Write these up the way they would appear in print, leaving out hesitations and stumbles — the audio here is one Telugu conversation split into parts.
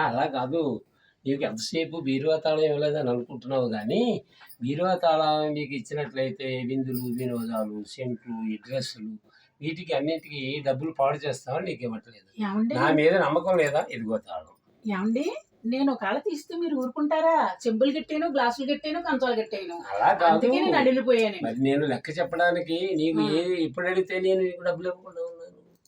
అలా కాదు. నీకు ఎంతసేపు బీరువా తాళం ఇవ్వలేదని అనుకుంటున్నావు గానీ, బీరువా తాళం నీకు ఇచ్చినట్లయితే విందులు, వినోదాలు, సెంట్లు, ఈ డ్రెస్సులు వీటికి అన్నింటికి డబ్బులు పాడు చేస్తామని నీకు ఇవ్వట్లేదు. ఏమండి నా మీద నమ్మకం లేదా? ఇదిగో తాళం. ఏమండి నేను ఒకవేళ తీస్తే మీరు ఊరుకుంటారా? చెంబులు కట్టాను, గ్లాసులు కట్టాను, కంచాలు కట్టాను. అలా కాదు. అందుకే నేను అడిగిపోయాను. మరి నేను లెక్క చెప్పడానికి నీకు ఎప్పుడు అడిగితే నేను నీకు డబ్బులు ఇవ్వకుండా ఉన్నాను.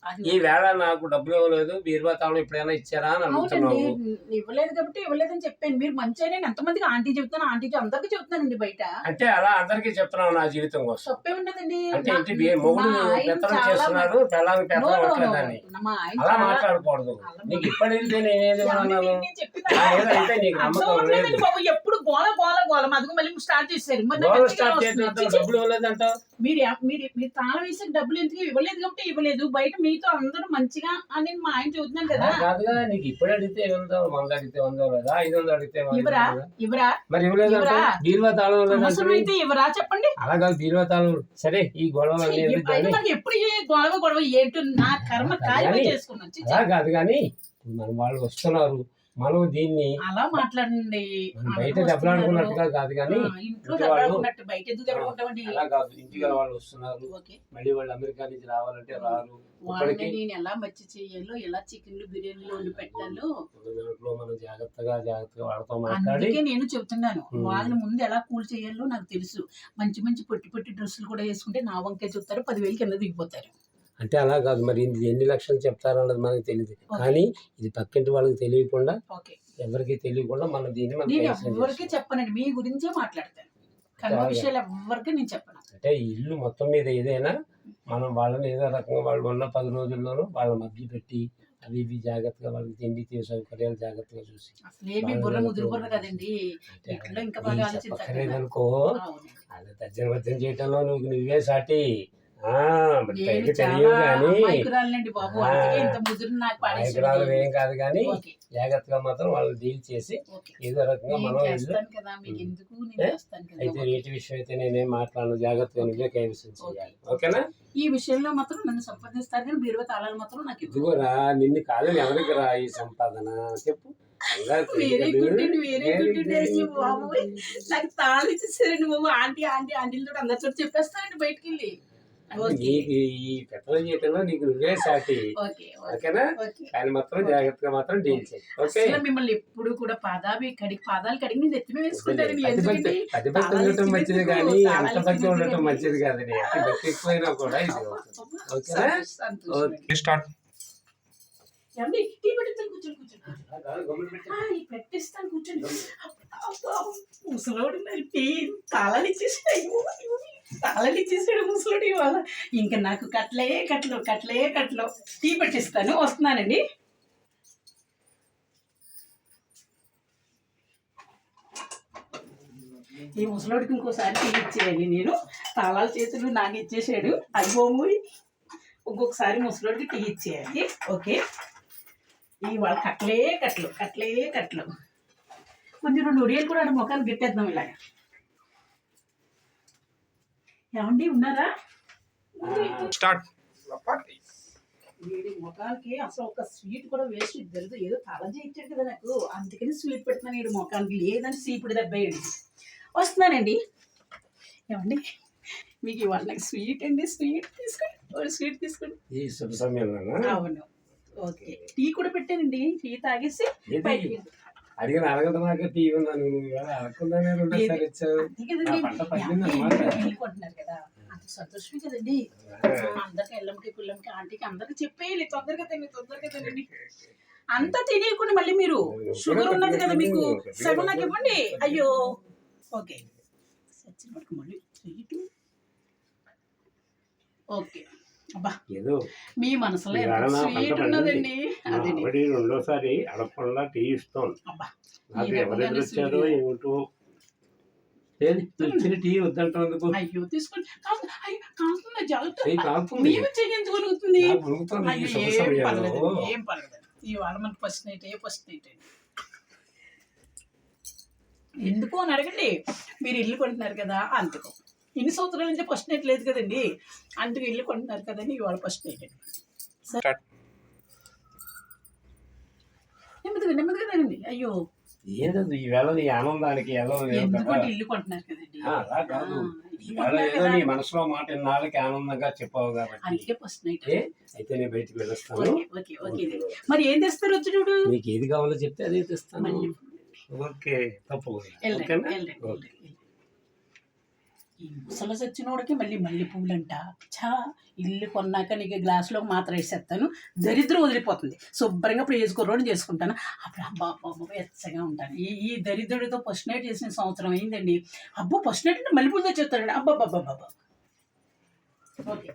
అది ఈ వేళ నాకు డబ్బులు ఇవ్వలేదు, బీరువా తాళం ఎప్పుడైనా ఇచ్చారా అని అవునండి. అడుగుతున్నావు. ఇవ్వలేదు కాబట్టి ఇవ్వలేదని చెప్పాను. మీరు మంచిగా నేను ఎంతమందికి ఆంటీ చెప్తాను, ఆంటీకి అందరికీ చెప్తానండి బయట. అంటే అలా అందరికీ చెప్తున్నావు నా జీవితం కోసం. తప్పే ఉండదండి. అంటే ఇంటి మొగుడు పెత్తనం చేస్తున్నాడు, పెళ్ళానికి పెత్తనం అవ్వట్లేదని మా ఆయన అలా చాలా మాట్లాడకూడదు. నీకు ఇప్పటి నుంచి నేనేది అన్నాను? నేను చెప్పిన ఏదైతే నీకు అర్థం నమ్మకం లేదు. ఉండదండి బాబు. ఎప్పుడు గోల గోల గోల మధుకు మళ్ళీ స్టార్ట్ చేశారు. మరి నాకు గోల్ ఎందుకు స్టార్ట్ ఇలా వస్తుంది? చేసేటప్పుడు డబ్బులు ఇవ్వలేదంటావు. మీరు తాళం వేసే డబ్బులు ఎందుకు ఇవ్వలేదు కాబట్టి ఇవ్వలేదు. బయట మీతో అందరూ మంచిగా అని మా ఆయన చెబుతున్నాను కదా. అలా కాదుగా, నీకు ఇప్పుడు అడిగితే 100 అడిగితే 100 లేదా, 500 అడిగితే 100 ఇవరా లేదా? ఇవరా మరి ఇవ్వలేదంటే బీరువా తాళం అవసరం ఇవ్వలేదంటే అయితే ఇవరా చెప్పండి. అలా కాదు. బీరువా తాళం సరే, ఈ గొడవ అయితే మనకి ఎప్పుడు ఏ గొడవ గొడవ ఏంటో నా కర్మ కార్యమే చేసుకున్నాను. ఛీ, ఛీ. అలా కాదు. కానీ మన వాళ్ళు వస్తున్నారు, మనం దీన్ని అలా మాట్లాడండి. మనం బయట దెబ్బలాడుకున్నట్టుగా కాదు. కానీ ఇంట్లో దెబ్బలాడుకున్నట్టు బయట ఎందుకు దెబ్బలాడుకుంటామండి? అలా కాదు. ఇంటికి వాళ్ళు వస్తున్నారు, ఓకే. మళ్ళీ వాళ్ళు అమెరికా నుంచి రావాలంటే రారు. వాళ్ళని ఇప్పటికీ నేను ఎలా మచ్చి చేయాలో, ఎలా చికెన్లు బిర్యానీలు వండి పెట్టాలో దాంట్లో మనం జాగ్రత్తగా వాళ్ళతో మాట్లాడి అందుకే నేను చెప్తున్నాను. వాళ్ళని ముందు ఎలా కూల్ చేయాలో నాకు తెలుసు. మంచి మంచి పొట్టి పొట్టి డ్రెస్సులు కూడా వేసుకుంటే నా వంకే చెప్తారు, 10,000 కింద దిగిపోతారు. అంటే అలా కాదు. మరి ఇది ఎన్ని లక్షలు చెప్తారన్నది మనకు తెలియదు. కానీ ఇది పక్కింటి వాళ్ళకి తెలియకుండా, ఓకే. ఎవరికి తెలియకుండా మనం దీన్ని మనం నేను ప్రయత్నం ఎవరికి చేస్తాం. చెప్పనండి. మీ గురించే మాట్లాడతాను. కర్మ విషయాలు ఎవరికి నేను చెప్పను. అంటే ఈ ఇల్లు మొత్తం మీద ఏదైనా మనం వాళ్ళని ఏదో రకంగా వాళ్ళు ఉన్న 10 రోజుల్లోనూ వాళ్ళ మధ్య పెట్టి అవి ఇవి జాగ్రత్తగా వాళ్ళకి తిండి సౌకర్యాలు జాగ్రత్తగా చూసి అసలు ఏమి బుర్ర ముదురు బుర్ర కదండి. ఇట్లా ఇంకా బాగా ఆలోచించాలి. చెప్పక్కర్లేదనుకో, అవును. అది తర్జన చేయటంలో నువ్వే సాటి. మరి నేను పైకి చాలా తెలియదు కానీ అమాయకురాలండి బాబు. అందుకే ఇంత ముదురు నాకు నాయకురాలు పాడేసి. ఏం కాదు. కానీ ఓకే. జాగ్రత్తగా మాత్రం వాళ్ళు డీల్ చేసి ఓకే. ఏదో రకంగా నేను మనం ఇల్లు చేస్తాను కదా, మీకు ఎందుకు నేను చేస్తాను కదా. అయితే వీటి విషయం అయితే నేనేం మాట్లాడను. జాగ్రత్తగా నువ్వే కైవసం చేయాలి. ఓకేనా? ఈ విషయంలో మాత్రం నన్ను సంప్రదిస్తారు కానీ బీరువా తాళాలు మాత్రం నాకు ఇవ్వరు. ఇదిగోరా, నిన్ను కాదని ఎవరికి రా ఈ సంపాదన చెప్పు. వేరే గుడ్ అండి, వేరే గుడ్ డేస్ బాబు. నాకు తాళాలు ఇచ్చేసారండి బాబు. ఆంటీ ఆంటీ ఆంటీలతో అందరితో చెప్పేస్తానండి బయటికి వెళ్ళి. ఓకే. ఈ పెత్తనం చేయటంలో నీకు నువ్వే సాటి. ఓకే. ఓకేనా? ఓకే. కానీ మాత్రం జాగ్రత్తగా మాత్రం డీల్ చేయి. ఓకే? అసలు మిమ్మల్ని ఎప్పుడు కూడా పాదాలు కడిగి నేను ఎత్తిమే వేసుకుంటానండి. ఎందుకంటే అతి భక్తి ఉండటం మంచిది కానీ అంత భక్తి ఉండటం మంచిది కాదని. అతి భక్తి ఎక్కువైనా కూడా ఇది అవుతుంది. ఓకేనా? సంతోషం. ఏమండి, టీ పెట్టిస్తాను, కూర్చోండి కూర్చోండి. పెట్టిస్తాను కూర్చోండి. ముసలోడు టీ తాళాలు ఇచ్చేసాడు. తాళాలు ఇచ్చేసాడు ముసలోడు ఇవాళ. ఇంకా నాకు కట్లే కట్లు టీ పెట్టిస్తాను. వస్తున్నానండి. ఈ ముసలోడికి ఇంకోసారి టీ ఇచ్చేయాలి నేను. తాళాల చేతులు నాకు ఇచ్చేసాడు. అది బొమ్మ ఇంకొకసారి ముసలోడికి టీ ఇచ్చేయాలి. ఓకే. ఇవాళ కట్లే కట్లు. కొంచెం 2 ఉడియాలు కూడా ముఖాన్ని గిట్టేద్దాం ఇలాగ. ఏమండి ఉన్నారా? వీడి ముఖానికి అసలు ఒక స్వీట్ కూడా వేస్ట్ తెలుసు. ఏదో తలజీ ఇచ్చాడు కదా నాకు, అందుకని స్వీట్ పెడుతున్నాను వీడి ముఖానికి. లేదంటే సీపుడు దెబ్బేయండి. వస్తున్నానండి. ఏమండి, మీకు ఇవాళ నాకు స్వీట్ అండి. స్వీట్ తీసుకోండి. ఈ శుభ సమయంలో అవును. ఓకే. టీ కూడా పెట్టానండి. టీ తాగేసి అడిగిన అడగడం దాకా టీ ఉన్నాను. అడగకుండానే రెండోసారి ఇచ్చావు. కొంటున్నారు కదా, అంత సంతోషమే కదండి. అందరికి ఎల్లమ్మకి పుల్లమ్మకి ఆంటీకి అందరికి చెప్పేయాలి. తొందరగా తినండి. అంతా తినేయకుండా మళ్ళీ మీరు షుగర్ ఉన్నది కదా మీకు, సగం నాకు ఇవ్వండి. అయ్యో. ఓకే. సచిన పట్టుకు మళ్ళీ స్వీట్. ఓకే. అబ్బా, మీ మనసులో ఎంత స్వీట్ ఉన్నదండి. అదే రెండోసారి అడగకుండా టీ ఇస్తాను. అబ్బా, నాకు ఎవరెవరు వచ్చారో ఏమిటో టీ వద్దంటూ. అయ్యో తీసుకోండి. జాగ్రత్త. మేము చేయగలుగుతుంది. ఏం పర్లేదు. ఇవాళ మనకు ఫస్ట్ నైట్ అండి. ఎందుకు అని అడగండి. మీరు ఇల్లు కొంటున్నారు కదా, అందుకు. ఇన్ని సంవత్సరాల నుంచి ఫస్ట్ నైట్ లేదు కదండి, అందుకు ఇల్లు కొంటున్నారు కదండి. ఇవాళ ఫస్ట్ నైట్ అండి. నెమ్మదిగా అయ్యో ఏదో ఈవేళ నీ ఆనందానికి ఎలా లేవు కదా. ఎందుకంటే ఇల్లు కొంటున్నారు కదండి. అలా కాదు, ఇల్లు ఈవేళ కొంటున్నారు ఏదో కదా. నీ మనసులో మాట ఇన్నాళ్ళకి ఆనందంగా చెప్పావు కాబట్టి అందుకే ఫస్ట్ నైట్. అయితే నేను బయటికి వెళ్ళొస్తాను. Okay okay okay. మరి ఏం తెస్తారు వచ్చి చూడు. నీకు ఏది కావాలో చెప్తే అదే తెస్తాను. మళ్ళీ ఓకే, తప్పకుండా. వెళ్ళండి ఓకేనా? వెళ్ళండి ఓకే. వెళ్ళండి. ఈ ముసలి సచ్చినోడికి మల్లె పువ్వులంట. చా, ఇల్లు కొన్నాక నీకు గ్లాసులో మాత్రం వేసేస్తాను, దరిద్రం వదిలిపోతుంది. శుభ్రంగా ఇప్పుడు వేసుకోరోని చేసుకుంటాను. అప్పుడు అబ్బా అబ్బా వెచ్చగా ఉంటాను. ఈ దరిద్రుడితో ఫస్ట్ నైట్ చేసిన సంవత్సరం అయిందండి. అబ్బో ఫస్ట్ నైట్ అంటే మల్లెపూలు తెచ్చేస్తాడండి. అబ్బా అబ్బా అబ్బా. ఓకే.